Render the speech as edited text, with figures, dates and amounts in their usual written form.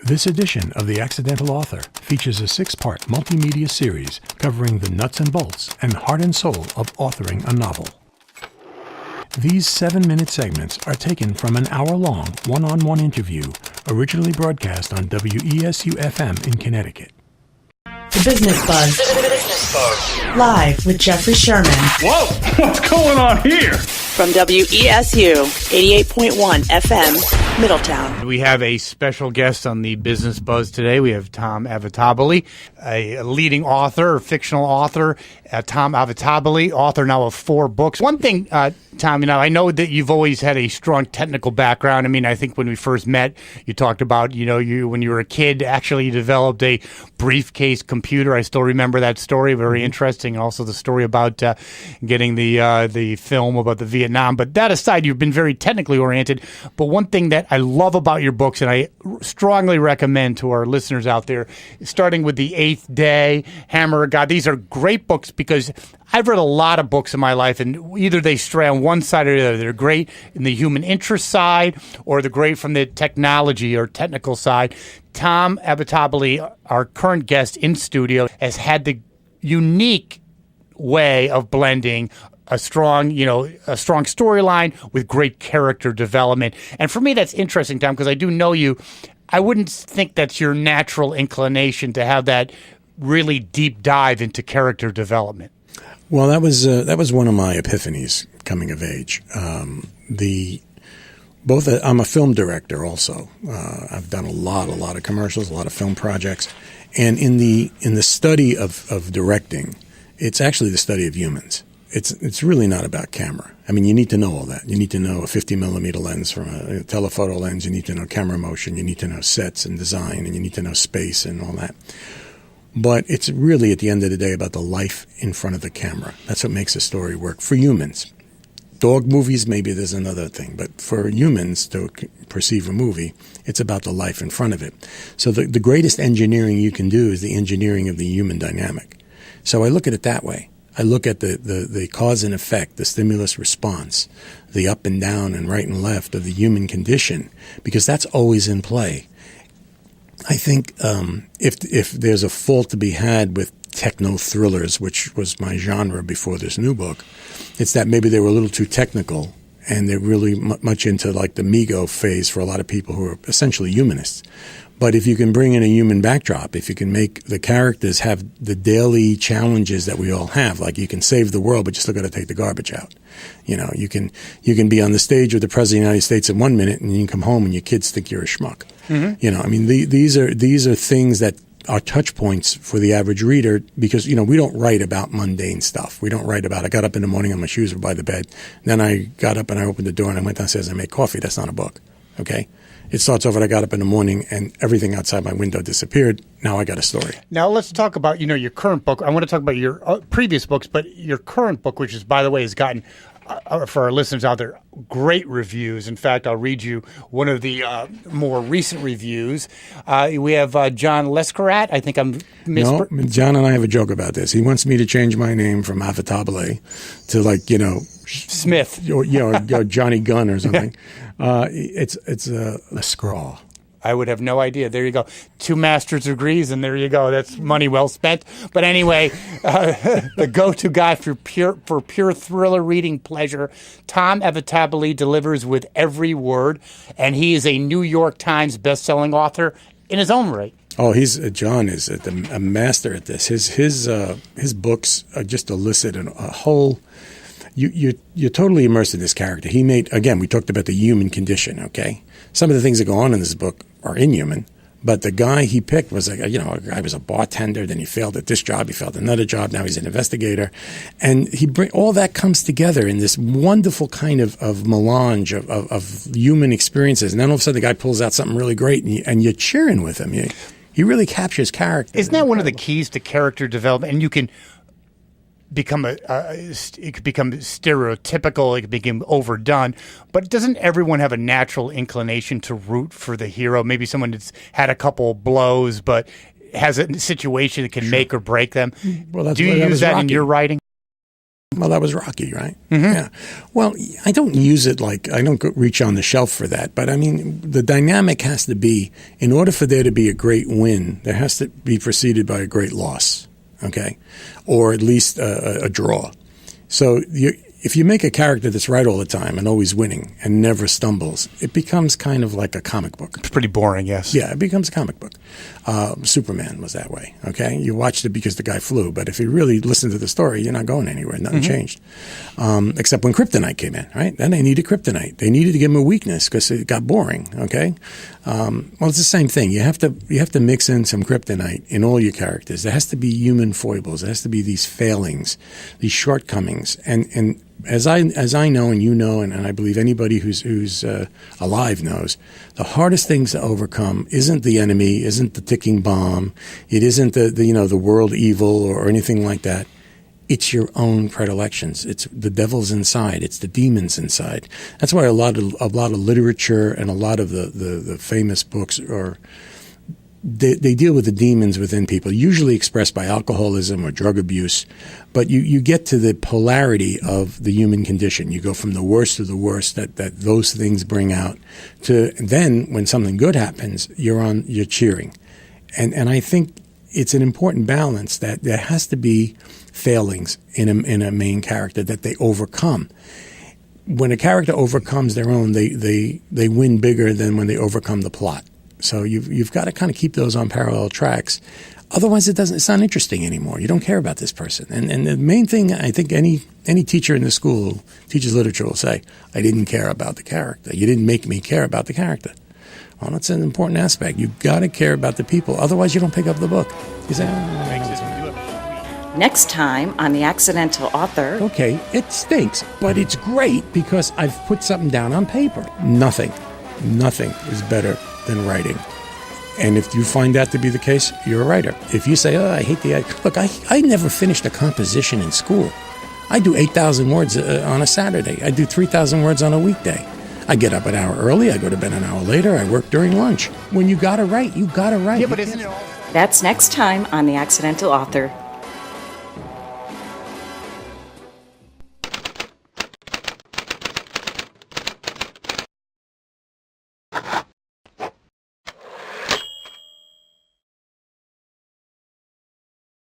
This edition of The Accidental Author features a 6-part multimedia series covering the nuts and bolts and heart and soul of authoring a novel. These 7-minute segments are taken from an hour-long one-on-one interview originally broadcast on WESU-FM in Connecticut. The Business Buzz. Live with Jeff Sherman. Whoa! What's going on here? From WESU 88.1 FM, Middletown. We have a special guest on the Business Buzz today. We have Tom Avitabile, a leading author, fictional author. Tom Avitabile, author now of 4 books. One thing, Tom, I know that you've always had a strong technical background. I think when we first met, you talked about, you when you were a kid, actually you developed a briefcase computer. I still remember that story, very interesting. And also the story about getting the film about the Vietnam. But that aside, you've been very technically oriented. But one thing that I love about your books, and I strongly recommend to our listeners out there, starting with The Eighth Day, Hammer of God, these are great books because I've read a lot of books in my life, and either they stray on one side or the other. They're great in the human interest side, or they're great from the technology or technical side. Tom Avitabile, our current guest in studio, has had the unique way of blending a strong storyline with great character development. And for me, that's interesting, Tom, because I do know you. I wouldn't think that's your natural inclination to have that really deep dive into character development. Well, that was one of my epiphanies coming of age. I'm a film director also. I've done a lot of commercials, a lot of film projects, and in the study of directing, it's actually the study of humans. It's really not about camera. You need to know all that. You need to know a 50 millimeter lens from a telephoto lens. You need to know camera motion. You need to know sets and design, and you need to know space and all that. But it's really, at the end of the day, about the life in front of the camera. That's what makes a story work for humans. Dog movies, maybe there's another thing. But for humans to perceive a movie, it's about the life in front of it. So the greatest engineering you can do is the engineering of the human dynamic. So I look at it that way. I look at the cause and effect, the stimulus response, the up and down and right and left of the human condition, because that's always in play. I think if there's a fault to be had with techno thrillers, which was my genre before this new book, it's that maybe they were a little too technical and they're really much into like the Mego phase for a lot of people who are essentially humanists. But if you can bring in a human backdrop, if you can make the characters have the daily challenges that we all have, like you can save the world, but you still got to take the garbage out. You can be on the stage with the President of the United States in 1 minute, and you can come home and your kids think you're a schmuck. Mm-hmm. These are things that are touch points for the average reader because, we don't write about mundane stuff. We don't write about, I got up in the morning and my shoes were by the bed. Then I got up and I opened the door and I went downstairs and I made coffee. That's not a book. Okay? It starts off when I got up in the morning and everything outside my window disappeared. Now I got a story. Now let's talk about, your current book. I want to talk about your previous books, but your current book, which is, by the way, has gotten, for our listeners out there, great reviews. In fact, I'll read you one of the more recent reviews. We have John Lescarat. I think I'm No, John and I have a joke about this. He wants me to change my name from Avitabile to Smith. or Johnny Gunn or something. It's a scrawl. I would have no idea. There you go. 2 master's degrees, and there you go. That's money well spent. But anyway, the go-to guy for pure thriller reading pleasure, Tom Avitabile delivers with every word, and he is a New York Times best-selling author in his own right. Oh, John is a master at this. His books just elicit a whole. You're totally immersed in this character. He made, again, we talked about the human condition, okay? Some of the things that go on in this book are inhuman, but the guy he picked was a guy was a bartender, then he failed at this job, he failed at another job, now he's an investigator. And all that comes together in this wonderful kind of melange of human experiences. And then all of a sudden the guy pulls out something really great and you're cheering with him. He really captures character. Isn't that one of the keys to character development? And you can become it could become stereotypical, it could become overdone, but doesn't everyone have a natural inclination to root for the hero? Maybe someone that's had a couple blows but has a situation that can make or break them. Well, do you use that in your writing? Well, that was Rocky, right? Yeah. Well, I don't use it I don't reach on the shelf for that. But I mean, the dynamic has to be, in order for there to be a great win, there has to be preceded by a great loss, okay? Or at least a draw. So if you make a character that's right all the time and always winning and never stumbles, it becomes kind of like a comic book. It's pretty boring, yes. Yeah, it becomes a comic book. Superman was that way, okay? You watched it because the guy flew, but if you really listen to the story, you're not going anywhere. Nothing changed. Except when kryptonite came in, right? Then they needed kryptonite. They needed to give him a weakness because it got boring, okay? Well, it's the same thing. You have to mix in some kryptonite in all your characters. There has to be human foibles. There has to be these failings, these shortcomings. And as I know and you know, and I believe anybody who's alive knows, the hardest things to overcome isn't the enemy, isn't the ticking bomb, it isn't the world evil or anything like that. It's your own predilections. It's the devil's inside. It's the demons inside. That's why a lot of literature and a lot of the famous books they deal with the demons within people, usually expressed by alcoholism or drug abuse. But you get to the polarity of the human condition. You go from the worst to the worst that those things bring out to then when something good happens, you're cheering. And I think it's an important balance that there has to be failings in a main character that they overcome. When a character overcomes their own, they win bigger than when they overcome the plot. So you've got to kind of keep those on parallel tracks. Otherwise, it's not interesting anymore. You don't care about this person. And the main thing, I think any teacher in the school who teaches literature will say, I didn't care about the character. You didn't make me care about the character. Well, that's an important aspect. You've got to care about the people. Otherwise, you don't pick up the book. You say, Next time on The Accidental Author. Okay, it stinks, but it's great because I've put something down on paper. Nothing is better than writing. And if you find that to be the case, you're a writer. If you say, I hate look, I never finished a composition in school. I do 8,000 words on a Saturday. I do 3,000 words on a weekday. I get up an hour early. I go to bed an hour later. I work during lunch. When you got to write, you got to write. Yeah, but isn't it all... That's next time on The Accidental Author.